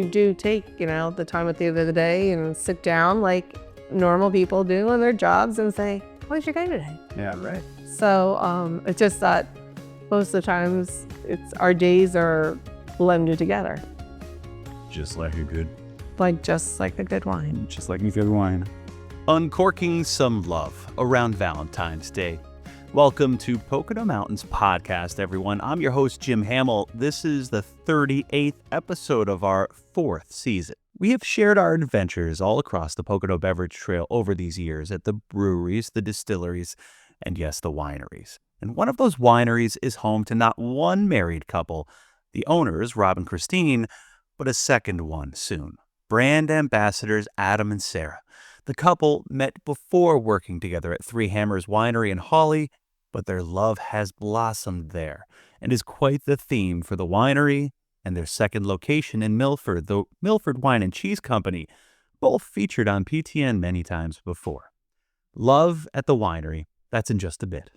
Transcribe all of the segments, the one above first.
do take, the time at the end of the day and sit down like normal people do on their jobs and say, how was your day today? Yeah, right. So it's just that most of the times our days are blended together. Just like a good Like just like a good wine. Just like a good wine. Uncorking some love around Valentine's Day. Welcome to Pocono Mountains Podcast, everyone. I'm your host, Jim Hamill. This is the 38th episode of our 4th season. We have shared our adventures all across the Pocono Beverage Trail over these years at the breweries, the distilleries, and yes, the wineries. And one of those wineries is home to not one married couple, the owners, Rob and Christine, but a second one soon. Brand ambassadors Adam and Sarah. The couple met before working together at Three Hammers Winery in Hawley, but their love has blossomed there and is quite the theme for the winery and their second location in Milford, the Milford Wine and Cheese Company, both featured on PTN many times before. Love at the winery, that's in just a bit.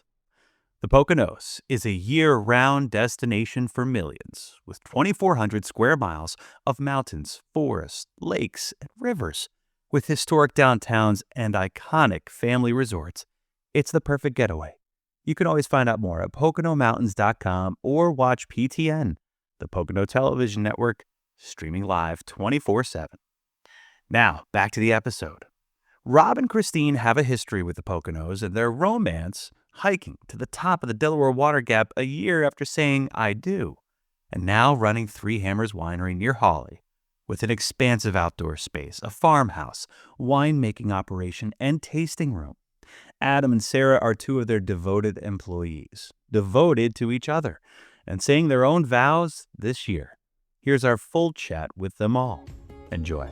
The Poconos is a year-round destination for millions, with 2,400 square miles of mountains, forests, lakes, and rivers. With historic downtowns and iconic family resorts, it's the perfect getaway. You can always find out more at PoconoMountains.com or watch PTN, the Pocono Television Network, streaming live 24/7. Now, back to the episode. Rob and Christine have a history with the Poconos and their romance hiking to the top of the Delaware Water Gap a year after saying I do, and now running Three Hammers Winery near Hawley, with an expansive outdoor space, a farmhouse, winemaking operation, and tasting room. Adam and Sarah are two of their devoted employees, devoted to each other, and saying their own vows this year. Here's our full chat with them all. Enjoy.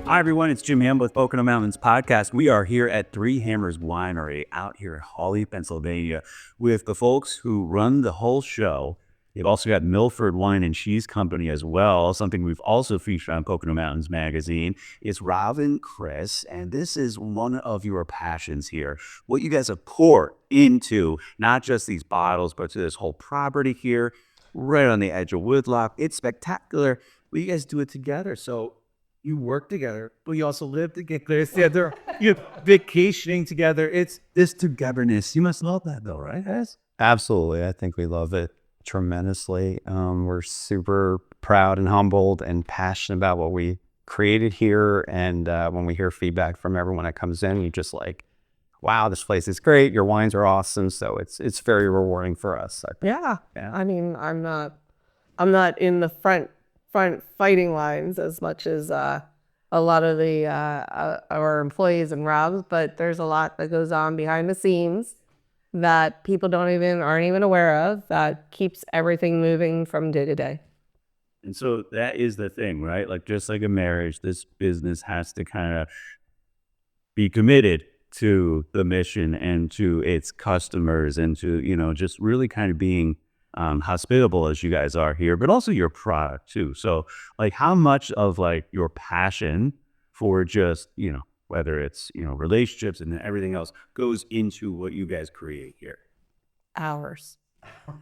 Hi, everyone. It's Jim Hamill with Pocono Mountains Podcast. We are here at Three Hammers Winery out here in Hawley, Pennsylvania, with the folks who run the whole show. They've also got Milford Wine and Cheese Company as well, something we've also featured on Pocono Mountains Magazine. It's Rob and Chris, and this is one of your passions here. What you guys have poured into, not just these bottles, but to this whole property here, right on the edge of Woodlock. It's spectacular, but you guys do it together. So you work together, but you also live together. You're vacationing together. It's this togetherness. You must love that, though, right, guys? Absolutely. I think we love it tremendously. We're super proud and humbled and passionate about what we created here. And when we hear feedback from everyone that comes in, you just like, wow, this place is great. Your wines are awesome. So it's very rewarding for us. Yeah. I mean, I'm not in the front fighting lines as much as a lot of the our employees and Rob's, but there's a lot that goes on behind the scenes that people aren't even aware of, that keeps everything moving from day to day. And so that is the thing, right? Like, just like a marriage, this business has to kind of be committed to the mission and to its customers and to, just really kind of being hospitable as you guys are here, but also your product too. So like, how much of like your passion for just, whether it's, relationships and everything else goes into what you guys create here? Hours.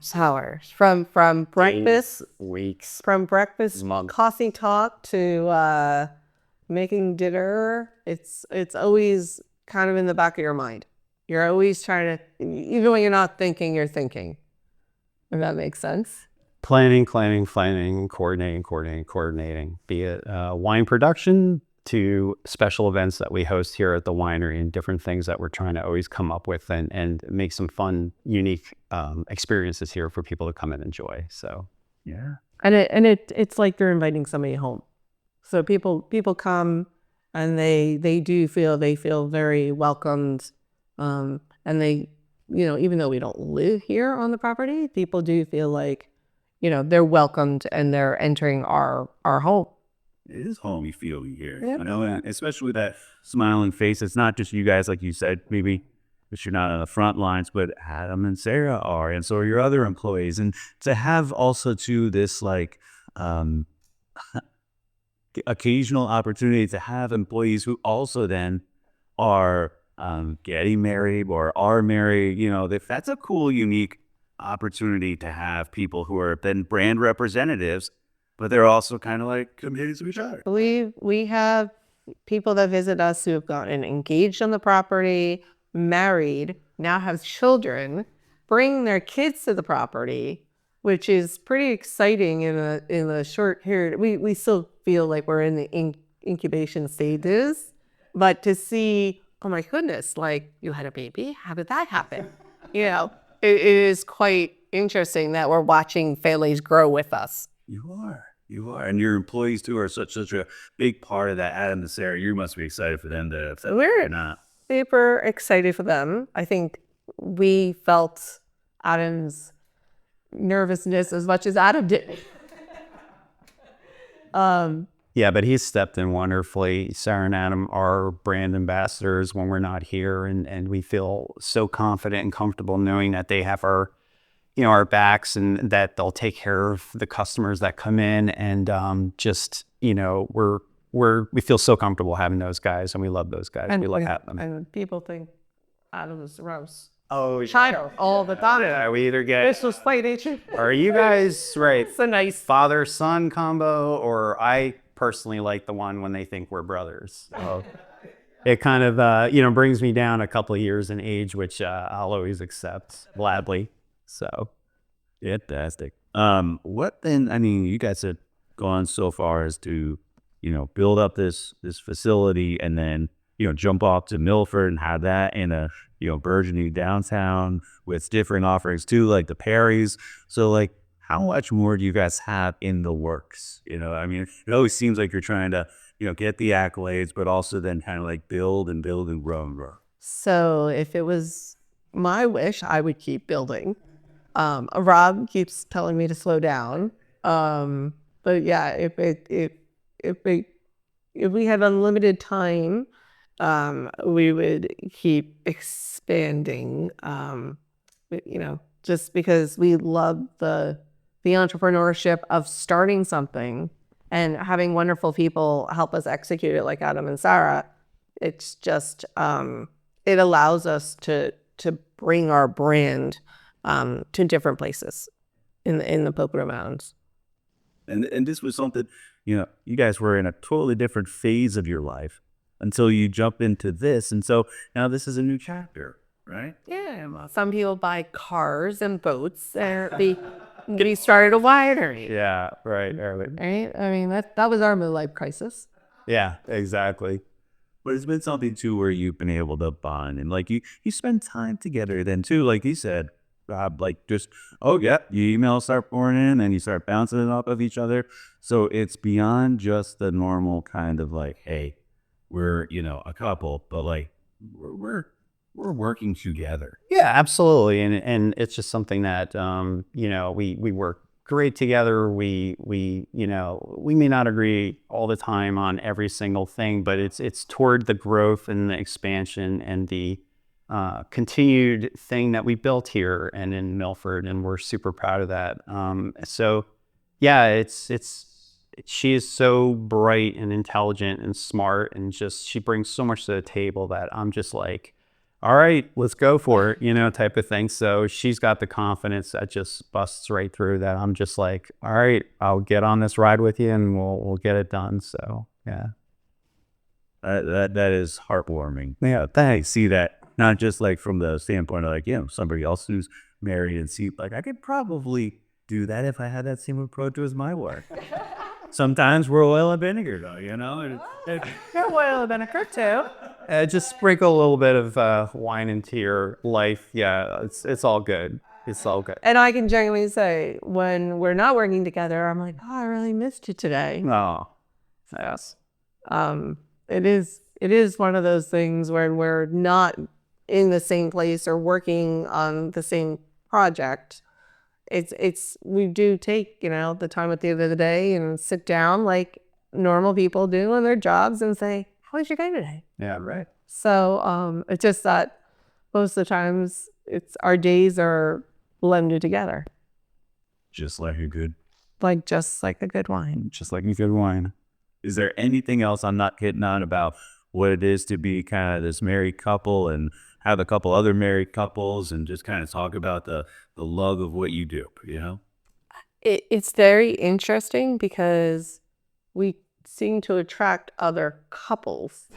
From breakfast, weeks, from breakfast, months. coffee talk to making dinner. It's always kind of in the back of your mind. You're always trying to, even when you're not thinking, you're thinking. If that makes sense. Planning, coordinating, be it wine production to special events that we host here at the winery and different things that we're trying to always come up with and make some fun, unique experiences here for people to come and enjoy. So, yeah. And it's like they're inviting somebody home. So people come and they feel very welcomed. And they, even though we don't live here on the property, people do feel like, they're welcomed and they're entering our home. It is homey feeling here. Yep. I know, and especially with that smiling face. It's not just you guys, like you said, maybe because you're not on the front lines, but Adam and Sarah are, and so are your other employees. And to have also to this like occasional opportunity to have employees who also then are getting married or are married, that's a cool, unique opportunity to have people who are then brand representatives, but they're also kind of like committed to each other. We have people that visit us who have gotten engaged on the property, married, now have children, bring their kids to the property, which is pretty exciting in a short period. We still feel like we're in the incubation stages, but to see, oh my goodness, like you had a baby, how did that happen? You know, it is quite interesting that we're watching families grow with us. You are, and your employees too are such a big part of that. Adam and Sarah, you must be excited for them to. We're not. super excited for them. I think we felt Adam's nervousness as much as Adam did. Yeah, but he's stepped in wonderfully. Sarah and Adam are brand ambassadors when we're not here, and we feel so confident and comfortable knowing that they have our, our backs and that they'll take care of the customers that come in, and just, we feel so comfortable having those guys, and we love those guys. We love having them. And people think Adam is gross. Oh, China all the time. yeah, we either get, This was play nature. are you guys right? It's a nice. Father-son combo, or I personally like the one when they think we're brothers. So it kind of, brings me down a couple of years in age, which I'll always accept gladly. So Fantastic. What then? I mean, you guys have gone so far as to, build up this facility and then, jump off to Milford and have that in a, burgeoning downtown with different offerings too, like the Perry's. So like, how much more do you guys have in the works? I mean, it always seems like you're trying to, get the accolades, but also then kind of like build and grow and grow. So if it was my wish, I would keep building. Rob keeps telling me to slow down. But yeah, if we had unlimited time, we would keep expanding. Just because we love the entrepreneurship of starting something and having wonderful people help us execute it, like Adam and Sarah. It's just it allows us to bring our brand to different places in the Pocono Mountains. And this was something, you guys were in a totally different phase of your life until you jump into this. And so now this is a new chapter, right? Yeah, well, some people buy cars and boats, and we started a winery. yeah, right. Right? I mean, that was our midlife crisis. Yeah, exactly. But it's been something too where you've been able to bond and like you spend time together then too, like you said, like just, oh yeah, you emails start pouring in and you start bouncing it off of each other. So it's beyond just the normal kind of like, hey, we're, a couple, but like we're working together. Yeah, absolutely. And it's just something that, we work great together. We may not agree all the time on every single thing, but it's toward the growth and the expansion and the continued thing that we built here and in Milford, and we're super proud of that. So yeah, she is so bright and intelligent and smart, and just she brings so much to the table that I'm just like, all right, let's go for it, type of thing. So she's got the confidence that just busts right through that. I'm just like, all right, I'll get on this ride with you and we'll get it done. So yeah. That is heartwarming. Yeah, thanks. See that not just like from the standpoint of like, somebody else who's married and see like I could probably do that if I had that same approach as my work. Sometimes we're oil and vinegar though, You're oil and vinegar too. Just sprinkle a little bit of wine into your life. Yeah, it's all good. It's all good. And I can genuinely say, when we're not working together, I'm like, oh, I really missed you today. Oh, yes. It is one of those things where we're not in the same place or working on the same project. We do take, the time at the end of the day and sit down like normal people do on their jobs and say, how was your day today? Yeah, right. So it's just that most of the times our days are blended together. Just like a good wine. Just like a good wine. Is there anything else I'm not getting on about what it is to be kind of this married couple and have a couple other married couples and just kind of talk about the love of what you do, you know? It's very interesting because we seem to attract other couples.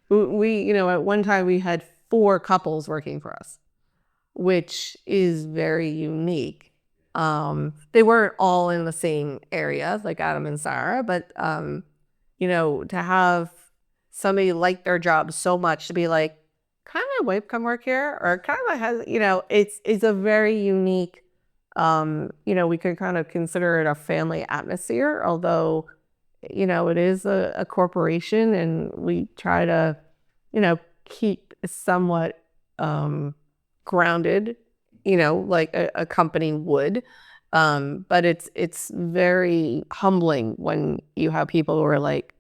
We at one time we had 4 couples working for us, which is very unique. They weren't all in the same area, like Adam and Sarah, but to have somebody like their job so much to be like, kind of my wife come work here, or kind of my husband, it's a very unique. We could kind of consider it a family atmosphere, although, it is a corporation, and we try to, keep somewhat grounded, like a company would. But it's very humbling when you have people who are like,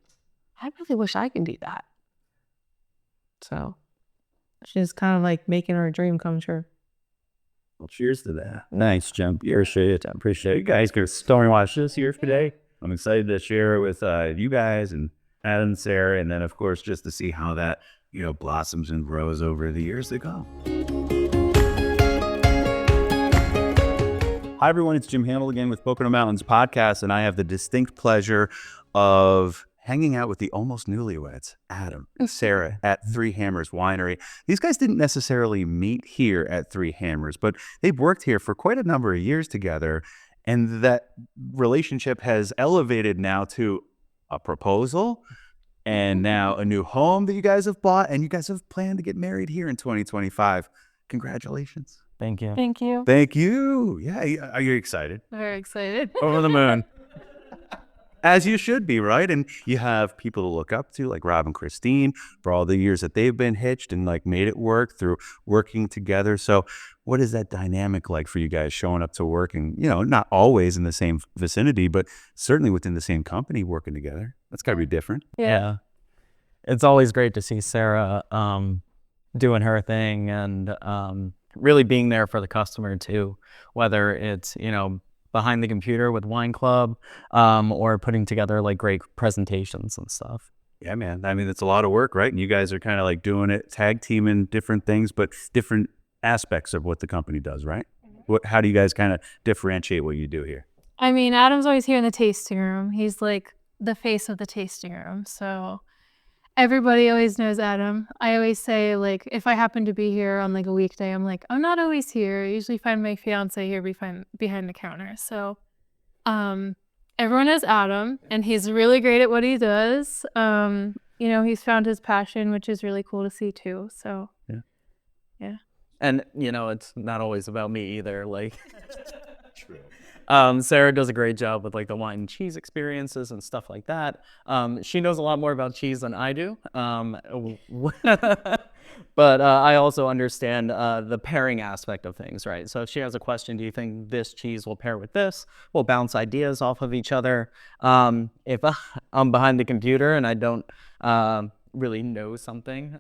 I really wish I could do that. So she's kind of like making our dream come true. Well, cheers to that. Nice, Jim. Appreciate it. I appreciate you guys for story watch this here today. I'm excited to share it with you guys and Adam and Sarah, and then, of course, just to see how that, blossoms and grows over the years to come. Hi, everyone. It's Jim Hamill again with Pocono Mountains Podcast, and I have the distinct pleasure of hanging out with the almost newlyweds, Adam and Sarah, at Three Hammers Winery. These guys didn't necessarily meet here at Three Hammers, but they've worked here for quite a number of years together, and that relationship has elevated now to a proposal and now a new home that you guys have bought, and you guys have planned to get married here in 2025. Congratulations. Thank you. Thank you. Thank you. Yeah, are you excited? Very excited. Over the moon. As you should be, right? And you have people to look up to, like Rob and Christine, for all the years that they've been hitched and like made it work through working together. So what is that dynamic like for you guys showing up to work and, not always in the same vicinity, but certainly within the same company working together? That's got to be different. Yeah. It's always great to see Sarah doing her thing and really being there for the customer too, whether it's, behind the computer with Wine Club, or putting together like great presentations and stuff. Yeah, man. I mean, it's a lot of work, right? And you guys are kind of like doing it, tag teaming different things, but different aspects of what the company does, right? How do you guys kind of differentiate what you do here? I mean, Adam's always here in the tasting room. He's like the face of the tasting room. So everybody always knows Adam. I always say, like, if I happen to be here on like a weekday, I'm like, I'm not always here. I usually find my fiance here behind the counter. So everyone knows Adam, and he's really great at what he does. He's found his passion, which is really cool to see too. So yeah. And, it's not always about me either. Like, true. Sarah does a great job with like the wine and cheese experiences and stuff like that. She knows a lot more about cheese than I do. But I also understand the pairing aspect of things, right? So if she has a question, do you think this cheese will pair with this? We'll bounce ideas off of each other. If I'm behind the computer and I don't really know something,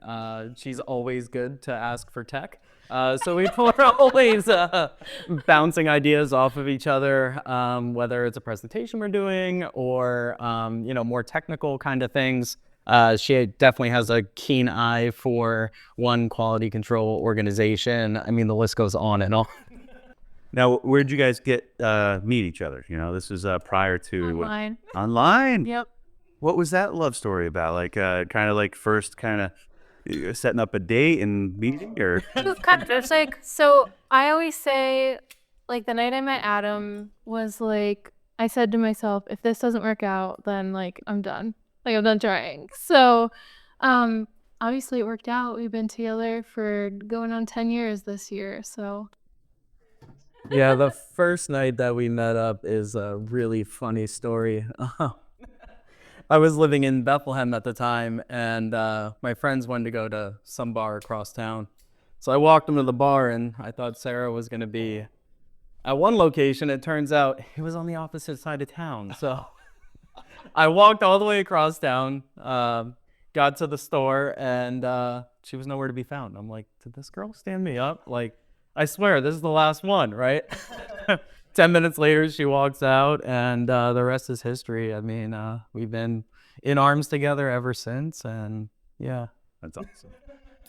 she's always good to ask for tech. So we're always bouncing ideas off of each other, whether it's a presentation we're doing or, more technical kind of things. She definitely has a keen eye for one quality control organization. I mean, the list goes on and on. Now, where'd you guys meet each other? This is prior to Online. Online? Yep. What was that love story about? Like, kind of like first kind of setting up a date and meeting, or? It's like, so I always say, like, the night I met Adam was like, I said to myself, if this doesn't work out, then like I'm done. Like, I'm done trying. So obviously it worked out. We've been together for going on 10 years this year. So Yeah, the first night that we met up is a really funny story. I was living in Bethlehem at the time, and my friends wanted to go to some bar across town. So I walked them to the bar, and I thought Sarah was going to be at one location. It turns out it was on the opposite side of town. So I walked all the way across town, got to the store, and she was nowhere to be found. I'm like, did this girl stand me up? Like, I swear, this is the last one, right? 10 minutes later, she walks out, and the rest is history. I mean, we've been in arms together ever since, and yeah. That's awesome.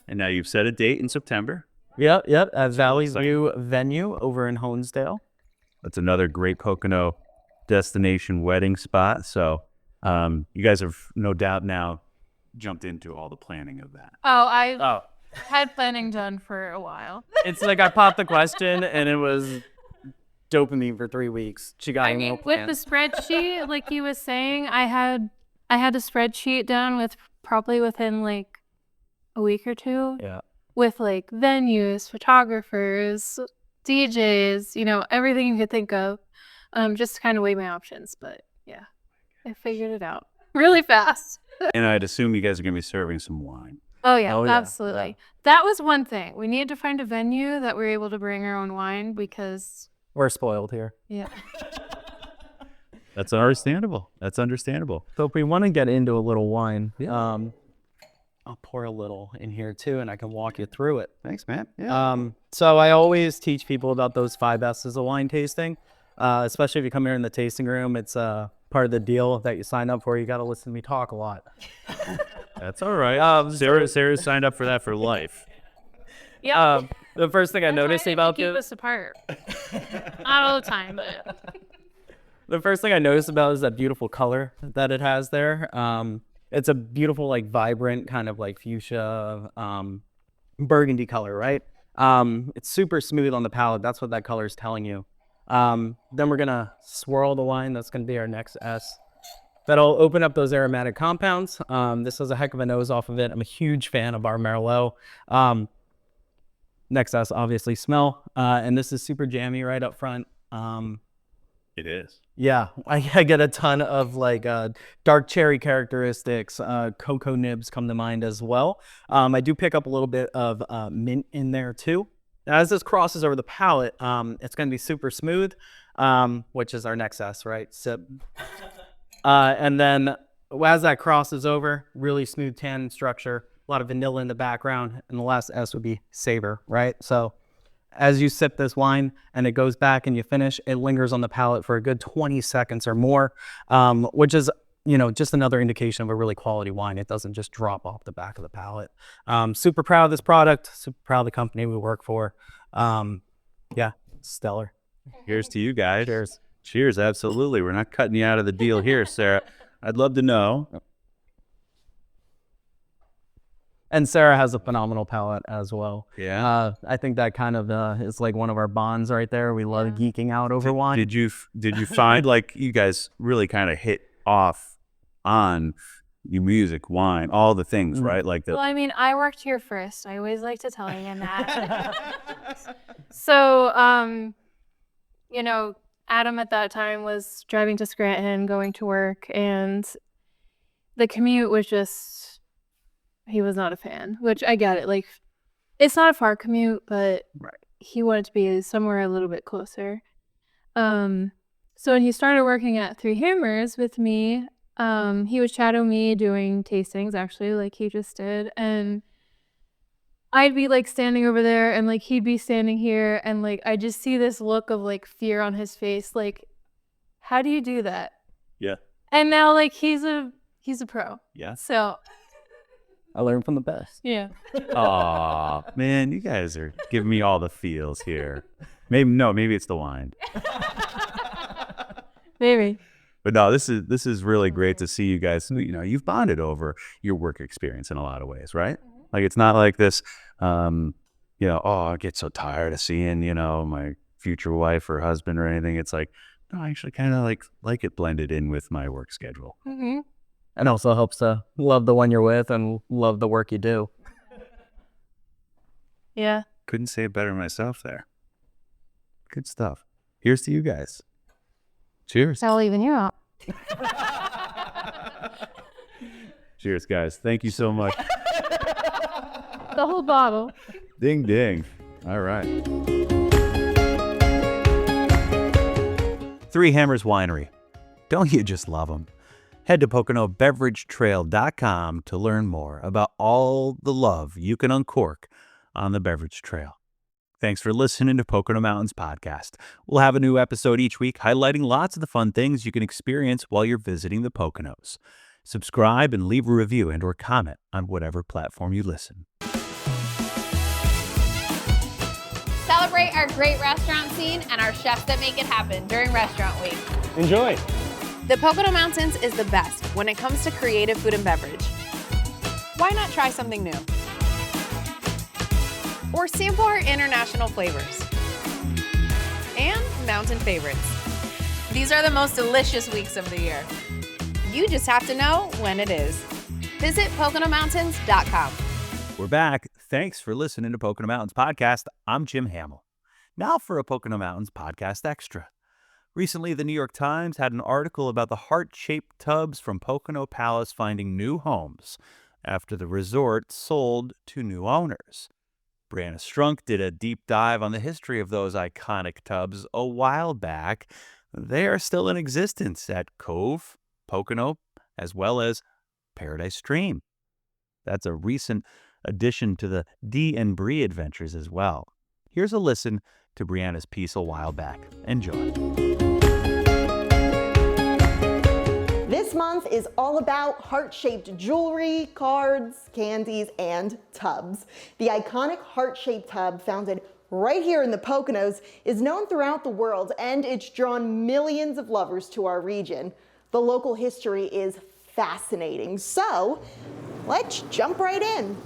And now you've set a date in September. Yep. At Valley's new venue over in Honesdale. That's another great Pocono destination wedding spot. So you guys have no doubt now jumped into all the planning of that. Oh, I Oh, had planning done for a while. it's like I popped the question and it was dopamine for 3 weeks. She got I no mean, plan. with the spreadsheet, like he was saying, I had a spreadsheet done with probably within like a week or two. Yeah. With like venues, photographers, DJs, everything you could think of, just to kind of weigh my options. But yeah, I figured it out really fast. And I'd assume you guys are going to be serving some wine. Oh yeah, Oh, yeah. absolutely. Yeah. That was one thing. We needed to find a venue that we're able to bring our own wine because We're spoiled here. yeah. That's understandable. That's understandable. So if we want to get into a little wine, I'll pour a little in here too, and I can walk you through it. Thanks, man. Yeah. So I always teach people about those 5 S's of wine tasting, especially if you come here in the tasting room. It's part of the deal that you sign up for. You got to listen to me talk a lot. That's all right. Sarah signed up for that for life. Yeah. The first thing I noticed about keep this, us apart. Not all the time, but the first thing I noticed about is that beautiful color that it has there. It's a beautiful, like, vibrant kind of like fuchsia, burgundy color, right? It's super smooth on the palate. That's what that color is telling you. Then we're gonna swirl the wine. That's gonna be our next S. That'll open up those aromatic compounds. This has a heck of a nose off of it. I'm a huge fan of our Merlot. Next S, obviously, smell. And this is super jammy right up front. It is. Yeah, I get a ton of like dark cherry characteristics. Cocoa nibs come to mind as well. I do pick up a little bit of mint in there too. Now, as this crosses over the palate, it's going to be super smooth, which is our next S, right? Sip. And then as that crosses over, really smooth tannin structure, a lot of vanilla in the background, and the last S would be savor, right? So as you sip this wine and it goes back and you finish, it lingers on the palate for a good 20 seconds or more, which is, just another indication of a really quality wine. It doesn't just drop off the back of the palate. Super proud of this product, super proud of the company we work for. Yeah, stellar. Here's to you guys. Cheers. Cheers, absolutely. We're not cutting you out of the deal here, Sarah. I'd love to know. And Sarah has a phenomenal palate as well. Yeah. I think that kind of is like one of our bonds right there. We love geeking out over wine. Did you find like you guys really kind of hit off on your music, wine, all the things, right? Like well, I mean, I worked here first. I always like to tell you that. So, Adam at that time was driving to Scranton, going to work, and the commute was just, he was not a fan, which I get it. Like, it's not a far commute, but he wanted to be somewhere a little bit closer. So when he started working at Three Hammers with me, he would shadow me doing tastings, actually, like he just did. And I'd be like standing over there and like he'd be standing here and like I just see this look of like fear on his face, like, how do you do that? Yeah. And now like he's a pro. Yeah. So I learned from the best. yeah. Aw, man, you guys are giving me all the feels here. Maybe it's the wine. Maybe. But no, this is really great to see you guys. You've bonded over your work experience in a lot of ways, right? Like it's not like this, oh, I get so tired of seeing, my future wife or husband or anything. It's like, no, I actually kind of like it blended in with my work schedule. Mm-hmm. And also helps to love the one you're with and love the work you do. Yeah. Couldn't say it better myself there. Good stuff. Here's to you guys. Cheers. I'll even you out. Cheers, guys. Thank you so much. The whole bottle. Ding, ding. All right. Three Hammers Winery. Don't you just love them? Head to PoconoBeverageTrail.com to learn more about all the love you can uncork on the beverage trail. Thanks for listening to Pocono Mountains Podcast. We'll have a new episode each week highlighting lots of the fun things you can experience while you're visiting the Poconos. Subscribe and leave a review and/or comment on whatever platform you listen. Celebrate our great restaurant scene and our chefs that make it happen during Restaurant Week. Enjoy. The Pocono Mountains is the best when it comes to creative food and beverage. Why not try something new? Or sample our international flavors and mountain favorites. These are the most delicious weeks of the year. You just have to know when it is. Visit PoconoMountains.com. We're back. Thanks for listening to Pocono Mountains Podcast. I'm Jim Hamill. Now for a Pocono Mountains Podcast Extra. Recently, the New York Times had an article about the heart-shaped tubs from Pocono Palace finding new homes after the resort sold to new owners. Brianna Strunk did a deep dive on the history of those iconic tubs a while back. They are still in existence at Cove, Pocono, as well as Paradise Stream. That's a recent addition to the Dee and Bree adventures as well. Here's a listen to Brianna's piece a while back. Enjoy. This month is all about heart-shaped jewelry, cards, candies, and tubs. The iconic heart-shaped tub founded right here in the Poconos is known throughout the world, and it's drawn millions of lovers to our region. The local history is fascinating, so let's jump right in.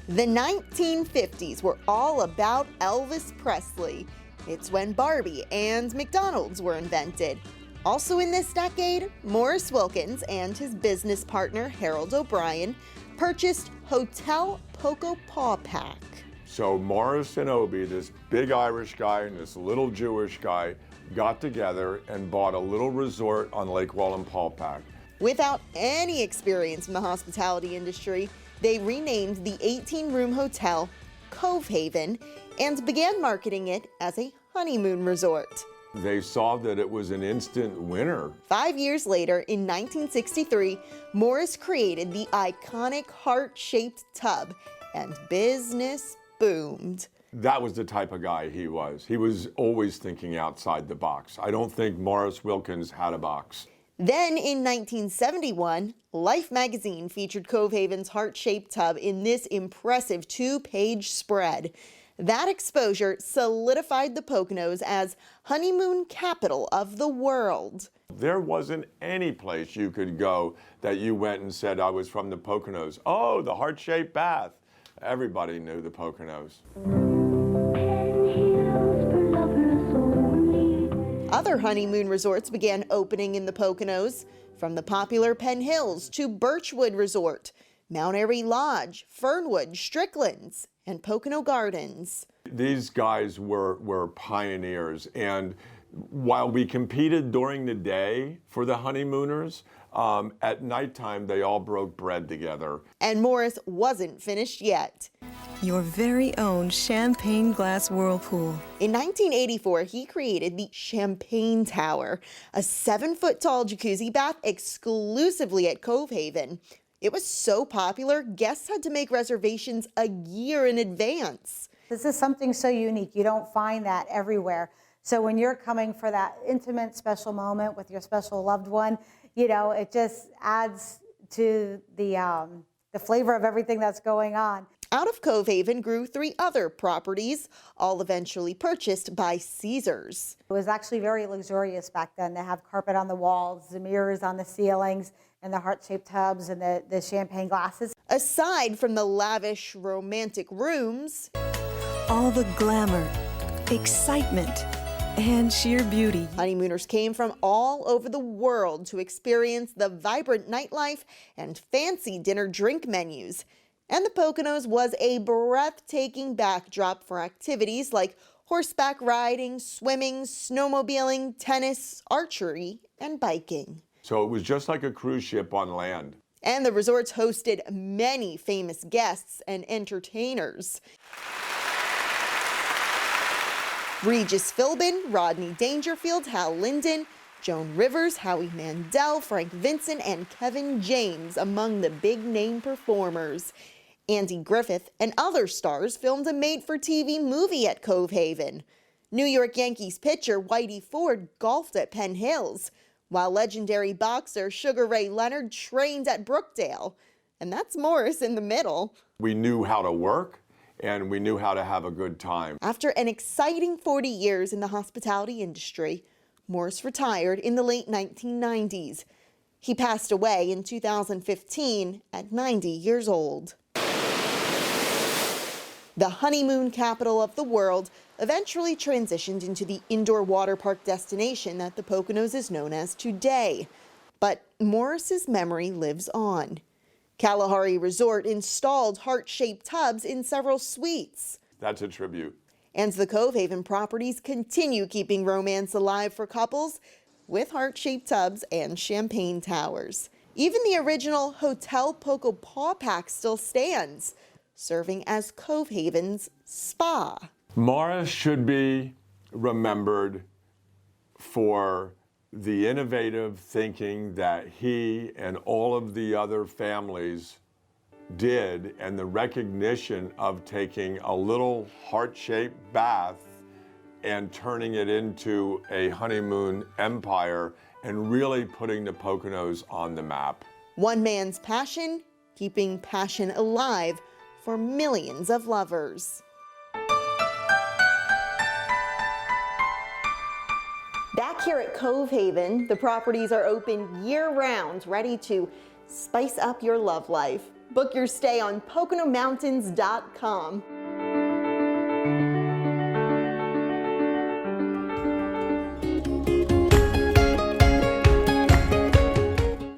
The 1950s were all about Elvis Presley. It's when Barbie and McDonald's were invented. Also in this decade, Morris Wilkins and his business partner Harold O'Brien purchased Hotel Pocopawpack. So Morris and Obie, this big Irish guy and this little Jewish guy, got together and bought a little resort on Lake Wallenpaupack. Without any experience in the hospitality industry, they renamed the 18-room hotel Cove Haven and began marketing it as a honeymoon resort. They saw that it was an instant winner. 5 years later, in 1963, Morris created the iconic heart-shaped tub, and business boomed. That was the type of guy he was. He was always thinking outside the box. I don't think Morris Wilkins had a box. Then in 1971, Life magazine featured Cove Haven's heart-shaped tub in this impressive 2-page spread. That exposure solidified the Poconos as honeymoon capital of the world. There wasn't any place you could go that you went and said, I was from the Poconos. Oh, the heart-shaped bath. Everybody knew the Poconos. Other honeymoon resorts began opening in the Poconos, from the popular Penn Hills to Birchwood Resort, Mount Airy Lodge, Fernwood, Strickland's, and Pocono Gardens. These guys were pioneers, and while we competed during the day for the honeymooners, at nighttime they all broke bread together. And Morris wasn't finished yet. Your very own champagne glass whirlpool. In 1984, he created the Champagne Tower, a 7-foot-tall jacuzzi bath exclusively at Cove Haven. It was so popular, guests had to make reservations a year in advance. This is something so unique. You don't find that everywhere. So when you're coming for that intimate, special moment with your special loved one, you know, it just adds to the flavor of everything that's going on. Out of Cove Haven grew 3 other properties, all eventually purchased by Caesars. It was actually very luxurious back then. They have carpet on the walls, the mirrors on the ceilings, and the heart-shaped tubs and the champagne glasses. Aside from the lavish, romantic rooms, All the glamour, excitement, and sheer beauty. honeymooners came from all over the world to experience the vibrant nightlife and fancy dinner drink menus. And the Poconos was a breathtaking backdrop for activities like horseback riding, swimming, snowmobiling, tennis, archery, and biking. So it was just like a cruise ship on land. And the resorts hosted many famous guests and entertainers. Regis Philbin, Rodney Dangerfield, Hal Linden, Joan Rivers, Howie Mandel, Frank Vincent, and Kevin James among the big-name performers. Andy Griffith and other stars filmed a made-for-TV movie at Cove Haven. New York Yankees pitcher Whitey Ford golfed at Penn Hills, while legendary boxer Sugar Ray Leonard trained at Brookdale. And that's Morris in the middle. We knew how to work. and we knew how to have a good time. After an exciting 40 years in the hospitality industry, Morris retired in the late 1990s. He passed away in 2015 at 90 years old. The honeymoon capital of the world eventually transitioned into the indoor water park destination that the Poconos is known as today. But Morris's memory lives on. Kalahari Resort installed heart-shaped tubs in several suites. That's a tribute. And the Cove Haven properties continue keeping romance alive for couples with heart-shaped tubs and champagne towers. Even the original Hotel Poco Paw Pack still stands, serving as Cove Haven's spa. Morris should be remembered for the innovative thinking that he and all of the other families did, and the recognition of taking a little heart-shaped bath and turning it into a honeymoon empire and really putting the Poconos on the map. One man's passion, keeping passion alive for millions of lovers. Back here at Cove Haven, the properties are open year-round, ready to spice up your love life. Book your stay on PoconoMountains.com.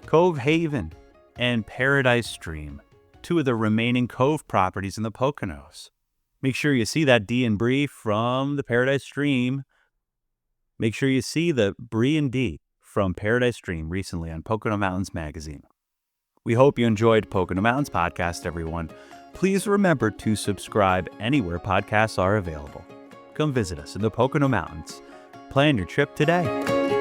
Cove Haven and Paradise Stream, two of the remaining Cove properties in the Poconos. Make sure you see that D and Brie from the Paradise Stream. Make sure you see the Brie and D from Paradise Stream recently on Pocono Mountains Magazine. We hope you enjoyed Pocono Mountains Podcast, everyone. Please remember to subscribe anywhere podcasts are available. Come visit us in the Pocono Mountains. Plan your trip today.